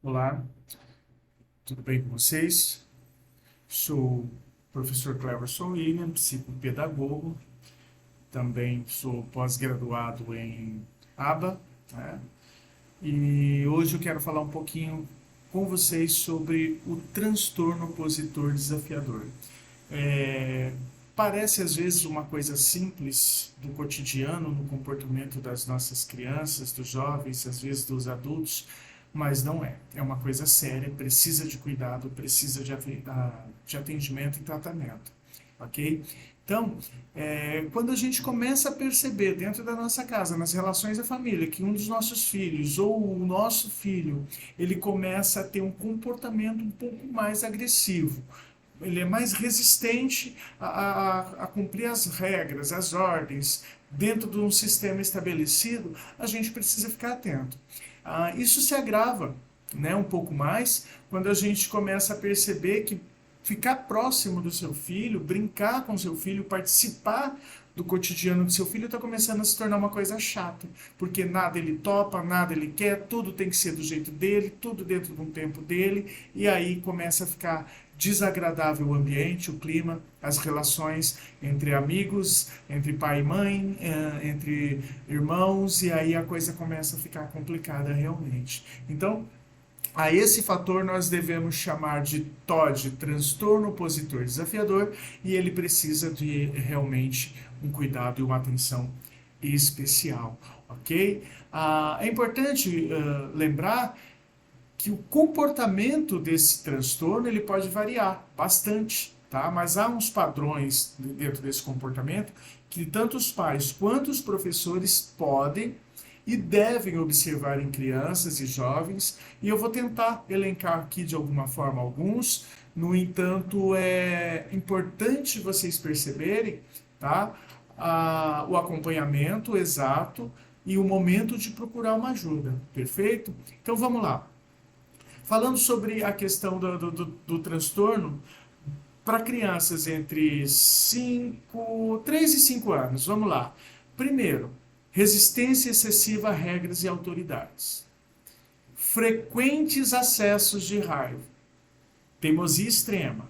Olá, tudo bem com vocês? Sou o professor Cleverson William, psicopedagogo, também sou pós-graduado em ABA, né? E hoje eu quero falar um pouquinho com vocês sobre o transtorno opositor desafiador. É, Parece às vezes uma coisa simples do cotidiano, no comportamento das nossas crianças, dos jovens, às vezes dos adultos, mas não é. É uma coisa séria, precisa de cuidado, precisa de atendimento e tratamento, ok? Então, quando a gente começa a perceber dentro da nossa casa, nas relações da família, que um dos nossos filhos ou o nosso filho, ele começa a ter um comportamento um pouco mais agressivo, ele é mais resistente a cumprir as regras, as ordens, dentro de um sistema estabelecido, a gente precisa ficar atento. Isso se agrava, né, um pouco mais quando a gente começa a perceber que ficar próximo do seu filho, brincar com seu filho, participar do cotidiano do seu filho está começando a se tornar uma coisa chata, porque nada ele topa, nada ele quer, tudo tem que ser do jeito dele, tudo dentro de um tempo dele, e aí começa a ficar desagradável o ambiente, o clima, as relações entre amigos, entre pai e mãe, entre irmãos, e aí a coisa começa a ficar complicada realmente. Então, a esse fator nós devemos chamar de TOD, transtorno opositor desafiador, e ele precisa de realmente um cuidado e uma atenção especial, ok? É importante lembrar que o comportamento desse transtorno ele pode variar bastante, tá? Mas há uns padrões dentro desse comportamento que tanto os pais quanto os professores podem e devem observar em crianças e jovens, e eu vou tentar elencar aqui de alguma forma alguns. No entanto, é importante vocês perceberem, tá? O acompanhamento exato e o momento de procurar uma ajuda, perfeito? Então vamos lá. Falando sobre a questão do transtorno, para crianças entre 3 e 5 anos, vamos lá. Primeiro, resistência excessiva a regras e autoridades. Frequentes acessos de raiva. Teimosia extrema.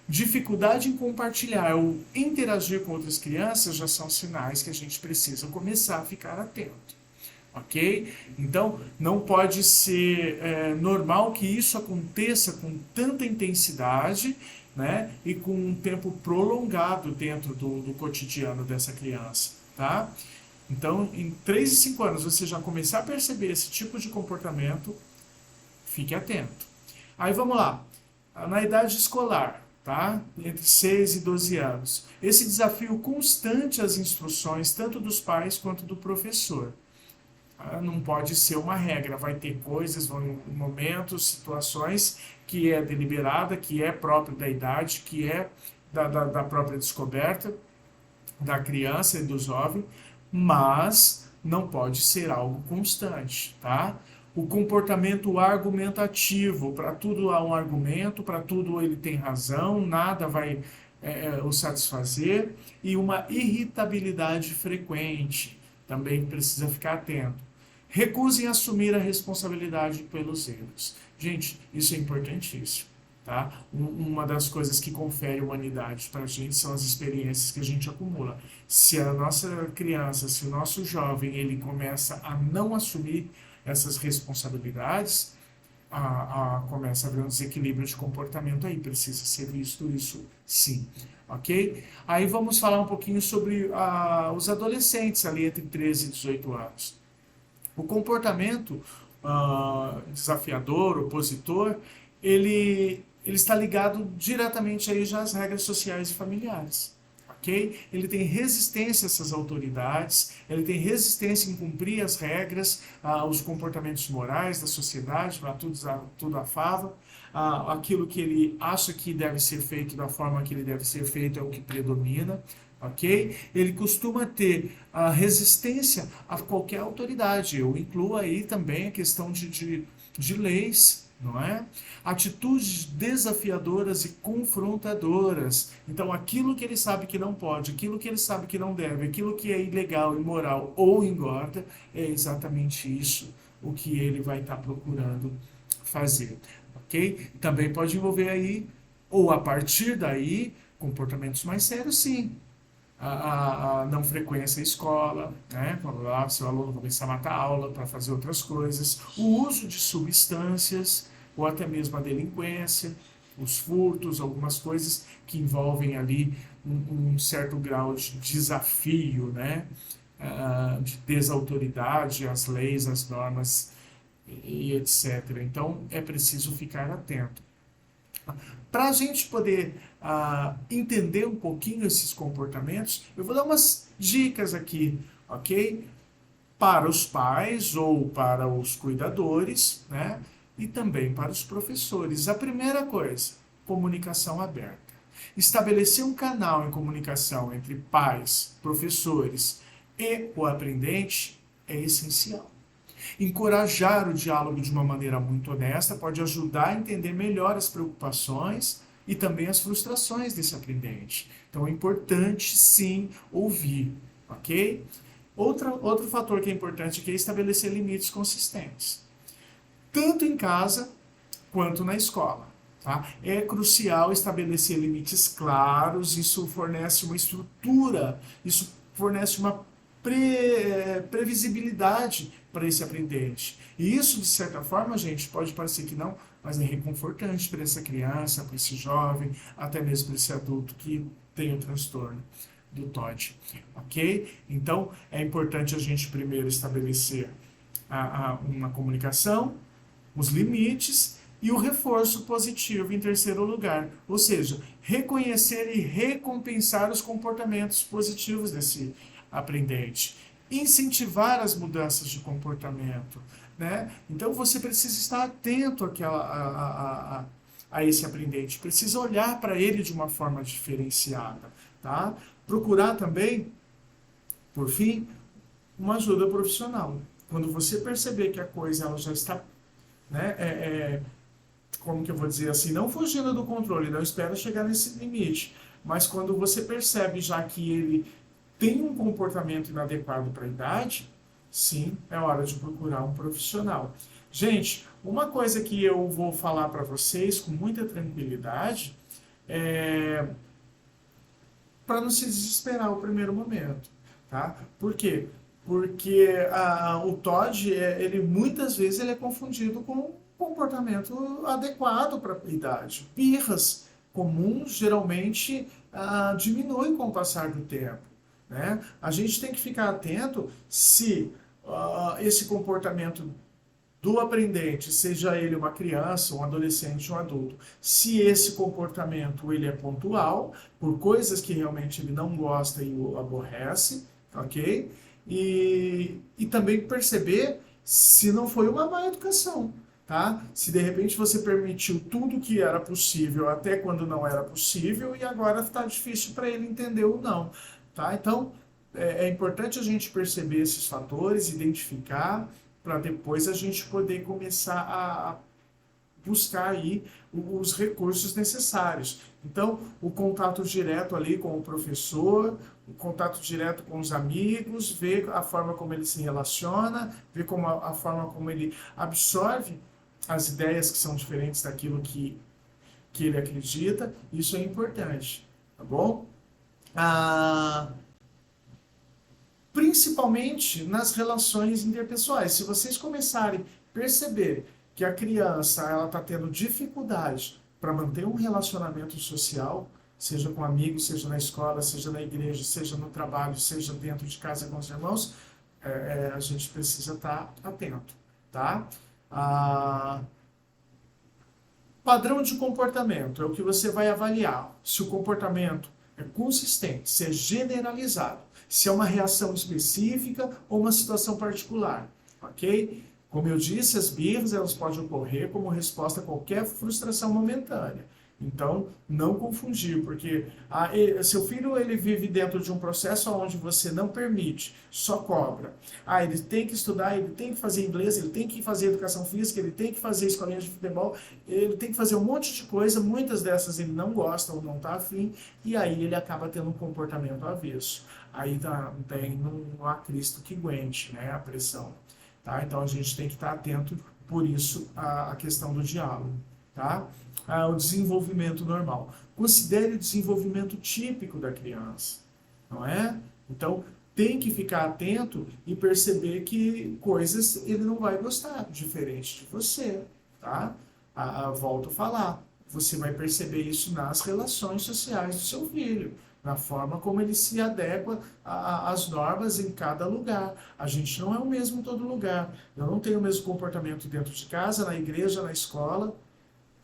Dificuldade em compartilhar ou interagir com outras crianças já são sinais que a gente precisa começar a ficar atento. Ok? Então, não pode ser normal que isso aconteça com tanta intensidade, né? E com um tempo prolongado dentro do cotidiano dessa criança, tá? Então, em 3 e 5 anos, você já começar a perceber esse tipo de comportamento, fique atento. Aí vamos lá. Na idade escolar, tá? Entre 6 e 12 anos. Esse desafio constante às instruções, tanto dos pais quanto do professor. Não pode ser uma regra, vai ter coisas, momentos, situações que é deliberada, que é própria da idade, que é da própria descoberta da criança e do jovem, mas não pode ser algo constante, tá? O comportamento argumentativo, para tudo há um argumento, para tudo ele tem razão, nada vai o satisfazer, e uma irritabilidade frequente, também precisa ficar atento. Recusem assumir a responsabilidade pelos erros. Gente, isso é importantíssimo. Tá? Uma das coisas que confere humanidade para a gente são as experiências que a gente acumula. Se a nossa criança, se o nosso jovem, ele começa a não assumir essas responsabilidades, começa a haver um desequilíbrio de comportamento aí, precisa ser visto isso sim, ok? Aí vamos falar um pouquinho sobre os adolescentes ali entre 13 e 18 anos. O comportamento desafiador, opositor, ele está ligado diretamente aí já às regras sociais e familiares. Ok? Ele tem resistência a essas autoridades, ele tem resistência em cumprir as regras, os comportamentos morais da sociedade, para tudo a fava. Aquilo que ele acha que deve ser feito da forma que ele deve ser feito é o que predomina, ok? Ele costuma ter a resistência a qualquer autoridade. Eu incluo aí também a questão de leis, não é? Atitudes desafiadoras e confrontadoras. Então, aquilo que ele sabe que não pode, aquilo que ele sabe que não deve, aquilo que é ilegal, imoral ou engorda, é exatamente isso o que ele vai estar procurando fazer, ok? Também pode envolver aí, ou a partir daí, comportamentos mais sérios, sim. A não frequência à escola, né? Quando lá seu aluno começar a matar a aula para fazer outras coisas, o uso de substâncias, ou até mesmo a delinquência, os furtos, algumas coisas que envolvem ali um certo grau de desafio, né? De desautoridade às leis, às normas e etc. Então é preciso ficar atento. Para a gente poder entender um pouquinho esses comportamentos, eu vou dar umas dicas aqui, ok? Para os pais ou para os cuidadores, né? E também para os professores. A primeira coisa, comunicação aberta. Estabelecer um canal em comunicação entre pais, professores e o aprendente é essencial. Encorajar o diálogo de uma maneira muito honesta pode ajudar a entender melhor as preocupações e também as frustrações desse aprendente. Então é importante sim ouvir, ok? Outro fator que é importante aqui é estabelecer limites consistentes, tanto em casa quanto na escola. Tá? É crucial estabelecer limites claros, isso fornece uma estrutura, isso fornece uma previsibilidade para esse aprendente. E isso, de certa forma, gente, pode parecer que não, mas é reconfortante para essa criança, para esse jovem, até mesmo para esse adulto que tem o transtorno do TOD. Ok? Então, é importante a gente primeiro estabelecer uma comunicação, os limites e o reforço positivo em terceiro lugar, ou seja, reconhecer e recompensar os comportamentos positivos desse aprendente, incentivar as mudanças de comportamento, né? Então você precisa estar atento a esse aprendente, precisa olhar para ele de uma forma diferenciada, tá? Procurar também, por fim, uma ajuda profissional. Quando você perceber que a coisa ela já está, né, como que eu vou dizer assim, não fugindo do controle, não espera chegar nesse limite, mas quando você percebe já que ele tem um comportamento inadequado para a idade, sim, é hora de procurar um profissional. Gente, uma coisa que eu vou falar para vocês com muita tranquilidade é para não se desesperar o primeiro momento, tá? Por quê? Porque o TOD, ele muitas vezes ele é confundido com um comportamento adequado para a idade. Birras comuns geralmente diminuem com o passar do tempo, né? A gente tem que ficar atento se esse comportamento do aprendente, seja ele uma criança, um adolescente, um adulto, se esse comportamento ele é pontual, por coisas que realmente ele não gosta e o aborrece, ok? E também perceber se não foi uma má educação, tá? Se de repente você permitiu tudo que era possível até quando não era possível e agora está difícil para ele entender ou não, tá? Então, é importante a gente perceber esses fatores, identificar, para depois a gente poder começar a buscar aí os recursos necessários. Então, o contato direto ali com o professor, o contato direto com os amigos, ver a forma como ele se relaciona, ver como a forma como ele absorve as ideias que são diferentes daquilo que ele acredita. Isso é importante, tá bom? Principalmente nas relações interpessoais. Se vocês começarem a perceber que a criança ela está tendo dificuldade para manter um relacionamento social, seja com amigos, seja na escola, seja na igreja, seja no trabalho, seja dentro de casa com os irmãos, a gente precisa estar atento, tá? Padrão de comportamento é o que você vai avaliar. Se o comportamento é consistente, se é generalizado, se é uma reação específica ou uma situação particular, ok? Como eu disse, as birras elas podem ocorrer como resposta a qualquer frustração momentânea. Então, não confundir, porque seu filho ele vive dentro de um processo onde você não permite, só cobra. Ele tem que estudar, ele tem que fazer inglês, ele tem que fazer educação física, ele tem que fazer escolinha de futebol, ele tem que fazer um monte de coisa, muitas dessas ele não gosta ou não está afim, e aí ele acaba tendo um comportamento avesso. Aí também não há Cristo que aguente, né, a pressão. Tá? Então a gente tem que estar atento por isso a questão do diálogo, tá? O desenvolvimento normal. Considere o desenvolvimento típico da criança, não é? Então, tem que ficar atento e perceber que coisas ele não vai gostar, diferente de você, tá? Volto a falar, você vai perceber isso nas relações sociais do seu filho, na forma como ele se adequa às normas em cada lugar. A gente não é o mesmo em todo lugar. Eu não tenho o mesmo comportamento dentro de casa, na igreja, na escola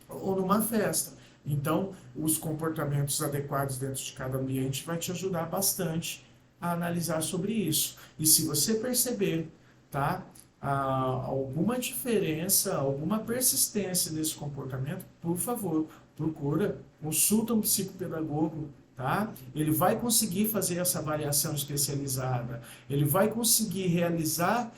ou numa festa. Então, os comportamentos adequados dentro de cada ambiente vai te ajudar bastante a analisar sobre isso. E se você perceber, tá, alguma diferença, alguma persistência nesse comportamento, por favor, procura, consulta um psicopedagogo, tá? Ele vai conseguir fazer essa avaliação especializada, ele vai conseguir realizar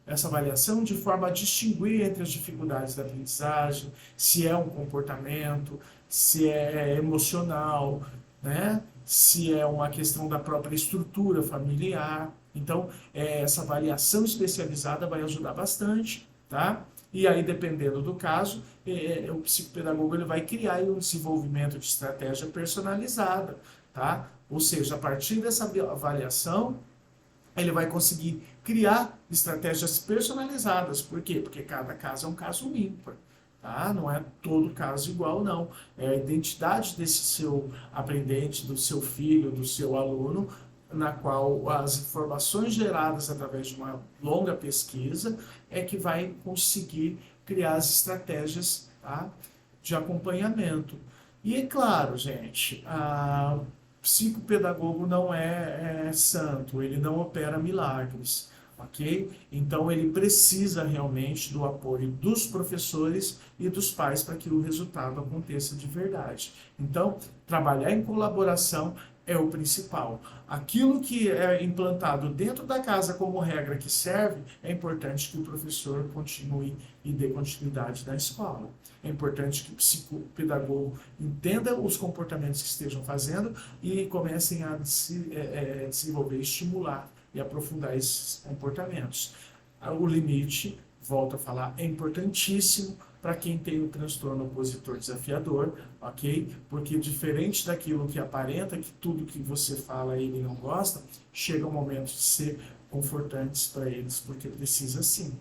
essa avaliação de forma a distinguir entre as dificuldades da aprendizagem, se é um comportamento, se é emocional, né? Se é uma questão da própria estrutura familiar. Então, essa avaliação especializada vai ajudar bastante, tá? E aí, dependendo do caso, o psicopedagogo ele vai criar um desenvolvimento de estratégia personalizada, tá? Ou seja, a partir dessa avaliação, ele vai conseguir criar estratégias personalizadas. Por quê? Porque cada caso é um caso ímpar. Tá? Não é todo caso igual, não. É a identidade desse seu aprendente, do seu filho, do seu aluno, na qual as informações geradas através de uma longa pesquisa é que vai conseguir criar as estratégias, tá, de acompanhamento. E é claro, gente, o psicopedagogo não é santo, ele não opera milagres. Ok? Então ele precisa realmente do apoio dos professores e dos pais para que o resultado aconteça de verdade. Então, trabalhar em colaboração é o principal. Aquilo que é implantado dentro da casa como regra que serve, é importante que o professor continue e dê continuidade na escola. É importante que o psicopedagogo entenda os comportamentos que estejam fazendo e comecem a desenvolver, estimular e aprofundar esses comportamentos. O limite, volto a falar, é importantíssimo para quem tem o transtorno opositor desafiador, ok? Porque diferente daquilo que aparenta, que tudo que você fala ele não gosta, chega o momento de ser confortantes para eles, porque precisa sim.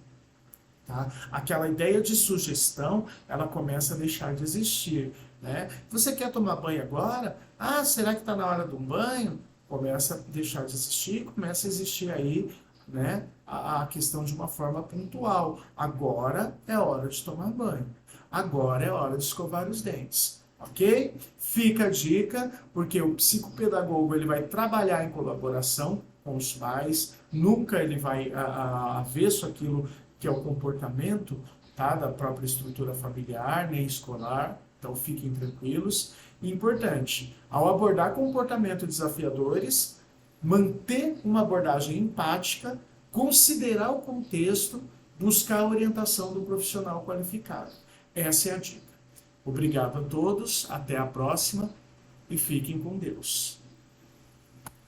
Tá? Aquela ideia de sugestão, ela começa a deixar de existir. Né? Você quer tomar banho agora? Ah, será que está na hora de um banho? Começa a deixar de existir, começa a existir aí, né, a questão de uma forma pontual. Agora é hora de tomar banho. Agora é hora de escovar os dentes. Ok? Fica a dica, porque o psicopedagogo ele vai trabalhar em colaboração com os pais, nunca ele vai avesso aquilo que é o comportamento, tá, da própria estrutura familiar, nem escolar, então fiquem tranquilos. E importante, ao abordar comportamentos desafiadores, manter uma abordagem empática, considerar o contexto, buscar a orientação do profissional qualificado. Essa é a dica. Obrigado a todos, até a próxima e fiquem com Deus.